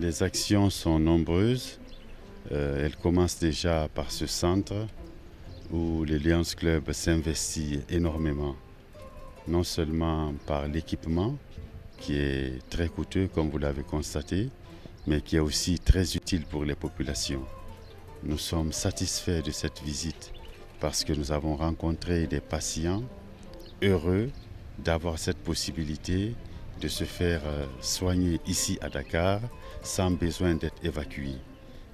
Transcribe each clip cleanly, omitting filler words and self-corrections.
Les actions sont nombreuses. Elles commencent déjà par ce centre où le Lions Club s'investit énormément, non seulement par l'équipement qui est très coûteux comme vous l'avez constaté, mais qui est aussi très utile pour les populations. Nous sommes satisfaits de cette visite parce que nous avons rencontré des patients heureux d'avoir cette possibilité de se faire soigner ici à Dakar sans besoin d'être évacué.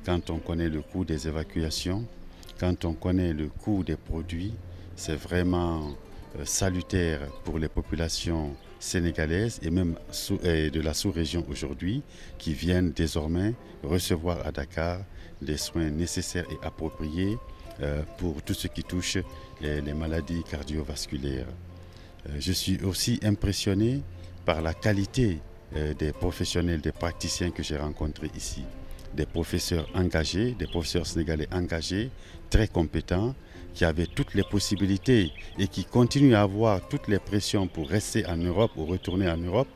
Quand on connaît le coût des évacuations, quand on connaît le coût des produits, c'est vraiment salutaire pour les populations sénégalaises et même de la sous-région aujourd'hui qui viennent désormais recevoir à Dakar des soins nécessaires et appropriés pour tout ce qui touche les maladies cardiovasculaires. Je suis aussi impressionné par la qualité des professionnels, des praticiens que j'ai rencontrés ici. Des professeurs engagés, des professeurs sénégalais engagés, très compétents, qui avaient toutes les possibilités et qui continuent à avoir toutes les pressions pour rester en Europe ou retourner en Europe,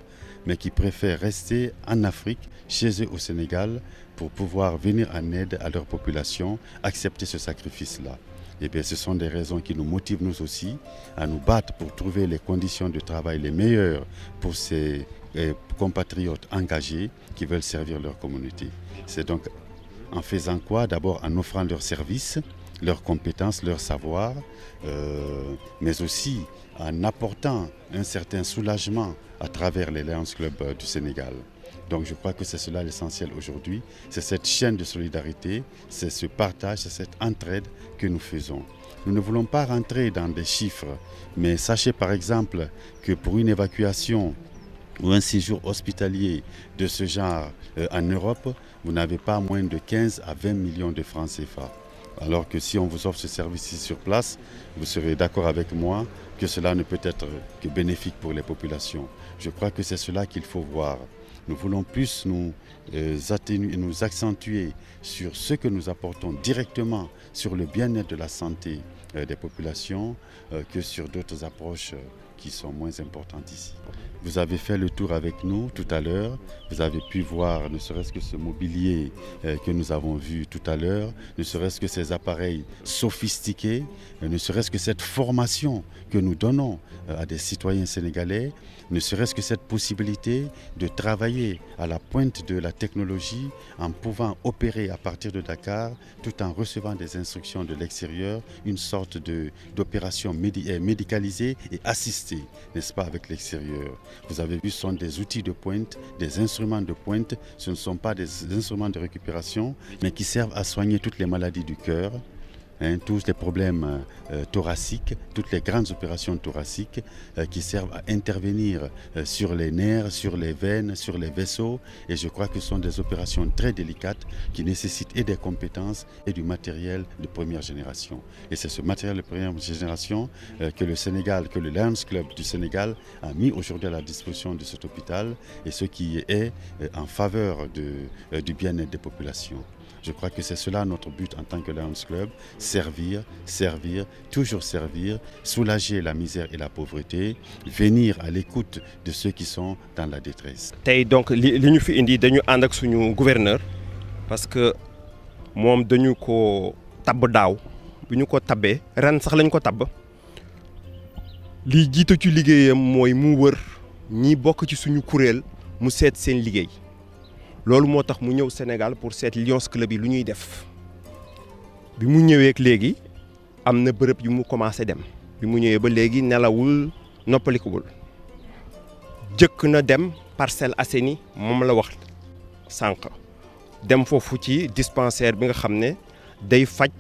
mais qui préfèrent rester en Afrique, chez eux au Sénégal, pour pouvoir venir en aide à leur population, accepter ce sacrifice-là. Eh bien, ce sont des raisons qui nous motivent nous aussi à nous battre pour trouver les conditions de travail les meilleures pour ces compatriotes engagés qui veulent servir leur communauté. C'est donc en faisant quoi? D'abord en offrant leurs services, leurs compétences, leur savoir, mais aussi en apportant un certain soulagement à travers les Lions Club du Sénégal. Donc je crois que c'est cela l'essentiel aujourd'hui, c'est cette chaîne de solidarité, c'est ce partage, c'est cette entraide que nous faisons. Nous ne voulons pas rentrer dans des chiffres, mais sachez par exemple que pour une évacuation ou un séjour hospitalier de ce genre en Europe, vous n'avez pas moins de 15 à 20 millions de francs CFA. Alors que si on vous offre ce service ici sur place, vous serez d'accord avec moi que cela ne peut être que bénéfique pour les populations. Je crois que c'est cela qu'il faut voir. Nous voulons plus nous accentuer sur ce que nous apportons directement sur le bien-être de la santé des populations que sur d'autres approches qui sont moins importantes ici. Vous avez fait le tour avec nous tout à l'heure, vous avez pu voir ne serait-ce que ce mobilier que nous avons vu tout à l'heure, ne serait-ce que ces appareils sophistiqués, ne serait-ce que cette formation que nous donnons à des citoyens sénégalais, ne serait-ce que cette possibilité de travailler à la pointe de la technologie en pouvant opérer à partir de Dakar tout en recevant des instructions de l'extérieur, une sorte d'opération médicalisée et assistée, n'est-ce pas, avec l'extérieur. Vous avez vu, ce sont des outils de pointe, des instruments de pointe, ce ne sont pas des instruments de récupération, mais qui servent à soigner toutes les maladies du cœur, tous les problèmes thoraciques, toutes les grandes opérations thoraciques qui servent à intervenir sur les nerfs, sur les veines, sur les vaisseaux. Et je crois que ce sont des opérations très délicates qui nécessitent et des compétences et du matériel de première génération. Et c'est ce matériel de première génération que le Sénégal, que le Lions Club du Sénégal a mis aujourd'hui à la disposition de cet hôpital et ce qui est en faveur du bien-être des populations. Je crois que c'est cela notre but en tant que Lions Club, servir, toujours servir, soulager la misère et la pauvreté, venir à l'écoute de ceux qui sont dans la détresse. Tay donc li ñu fi indi dañu ànd ak suñu gouverneur parce que moom dañu ko tabb daaw bi ñu ko tabbee ren sax lañ ko tabb li jiitu ci liggéeyam mooy mu wër ñi bokk ci suñu kuréel mu seet seen liggéey. loolu moo tax mu ñëw Sénégal pour seet Lions Club yi lu ñuy def bi mu ñëwee ak léegi am na bërëb yu mu commencé dem bi mu ñëwee ba léegi nelawul noppalikuwul jëkk na dem Parcelles Assainies moom la wax sànq dem foofu ci dispensaire bi nga xam ne day faj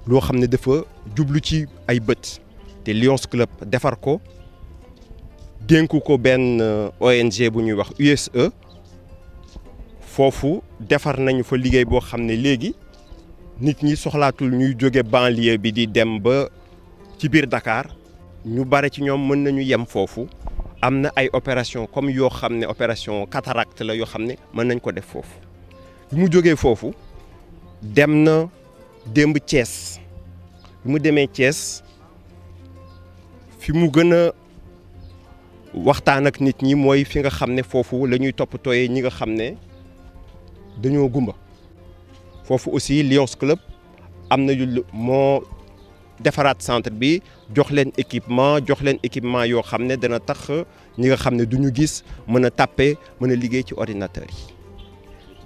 loo xam ne dafa jublu ci ay bët te Lions Club defar ko dénku ko benn ONG bu ñuy wax USE foofu defar nañu fa liggéey boo xam ne léegi nit ñi soxlaatul ñuy jóge banlieue bi di dem ba ci biir Dakar ñu bare ci ñoom mën nañu yem foofu am na ay opération comme yoo xam ne opération cataracte la yoo xam ne mën nañ ko def foofu bi mu jógee foofu dem na démb Thiès bi mu demee Thiès fi mu gën a waxtaan ak nit ñi mooy fi nga xam ne foofu la ñuy toppatooyee ñi nga xam ne dañoo gumba foofu aussi Lions Club am na moo defaraat centre bi jox leen équipement yoo xam ne dana tax ñi nga xam ne du ñu gis mën a tàppe mën a liggéey ci ordinateur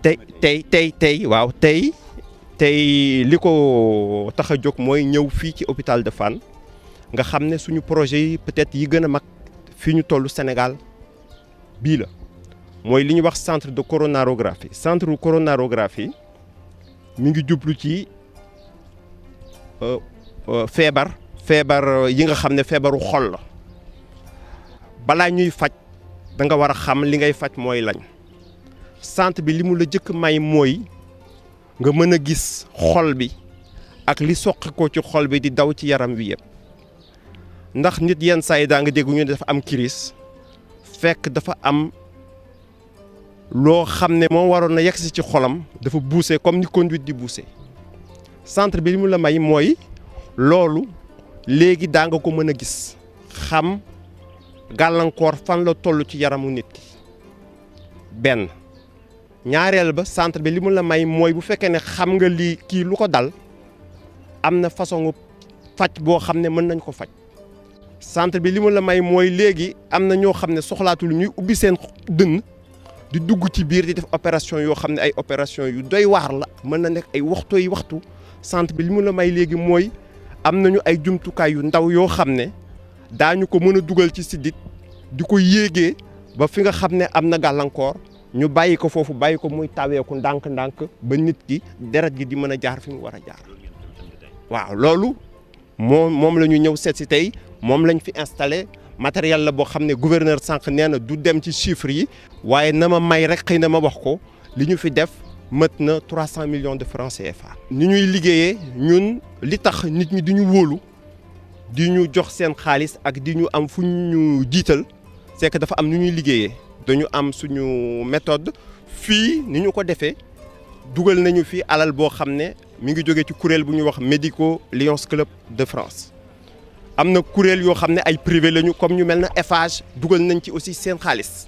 yi tey li ko tax a jóg mooy ñëw fii ci hôpital de Fann nga xam ne suñu projet yi peut-être yi gën a mag fii ñu tollu Sénégal bii la mooy li ñuy wax centre de coronarographie centre de coronarographie mi ngi jublu ci feebar yi nga xam ne feebaru xol la balaa ñuy faj da nga war a xam li ngay faj mooy lañ centre bi li mu la jëkk may mooy nga mën a gis xol bi ak li soqi ko ci xol bi di daw ci yaram wi yëpp ndax nit yenn saa yi daa nga dégg ñu dafa am crise fekk dafa am loo xam ne moo waroon na yegsi ci xolam dafa bouché comme ni conduite di bouché centre bi li mu la may mooy loolu léegi daa nga ko mën a gis xam gàllankoor fan la toll ci yaramu nit ki benn ñaareel ba centre bi li mu la may mooy bu fekkee ne xam nga lii kii lu ko dal am na façon faj boo xam ne mën nañ ko faj centre bi li mu la may mooy léegi am na ñoo xam ne soxlaatul ñuy ubbi seen dënn di dugg ci biir di def opération yoo xam ne ay opération yu doy waar la mën na nekk ay waxtu centre bi li mu la may léegi mooy am nañu ay jumtukaay yu ndaw yoo xam ne daañu ko mën a dugal ci siddit di ko yéegee ba fi nga xam ne am na gàllankoor ñu bàyyi ko foofu bàyyi ko muy taweeku ndànk-ndànk ba nit ki deret gi di mën a jaar fi mu war a jaar waaw loolu moom la ñu ñëw seet si tey moom lañ fi installé matériel la boo xam ne gouverneur sànq nee na du dem ci chiffres yi waaye na ma may rek xëy na ma wax ko li ñu fi def mët na 300 millions de francs CFA. ni ñuy liggéeyee ñun li tax nit ñi di ñu wóolu di ñu jox seen xaalis ak di ñu am fu ñu jiital c'est que dafa am nu ñuy liggéeyee dañu am suñu méthode fii ni ñu ko defee dugal nañu fi alal boo xam ne mi ngi jógee ci kuréel bu ñuy wax Médico Lions Club de France am na kuréel yoo xam ne ay privé lañu comme ñu mel na Eiffage dugal nañ ci aussi seen xaalis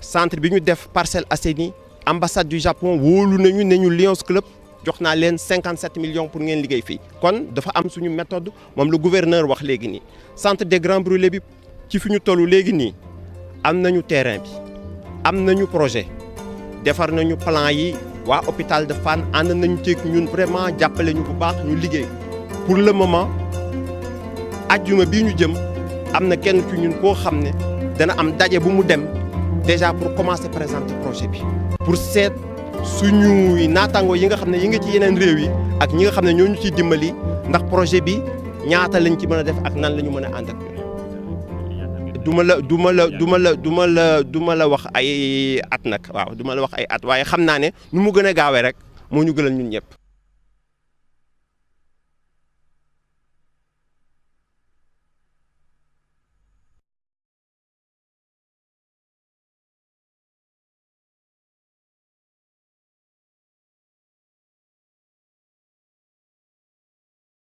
centre bi ñu def Parcelles Assainies ambassade du Japon wóolu nañu ne ñu Lions Club jox naa leen 57 millions pour ngeen liggéey fii kon dafa am suñu méthode moom le gouverneur wax léegi nii centre des Grands Brûlés bi ci fi ñu tollu léegi nii am nañu terrain bi am nañu projet defar nañu plan yi waa hôpital de Fann ànd nañu ci ñun vraiment jàppale ñu bu baax ñu liggéey pour le moment ajjuma bii ñu jëm am na kenn ci ñun koo xam ne dana am daje bu mu dem déjà pour commencer présenter projet bi pour seet suñuy naataango yi nga xam ne yi nga ci yeneen réew yi ak ñi nga xam ne ñoo ñu ciy dimbali ndax projet bi ñaata lañ ci mën a def ak nan la ñu mën a ànd ak du ma la wax ay at nag waaw du ma la wax ay at waaye xam naa ne nu mu gën a gaawee rek moo ñu gënal ñun ñëpp.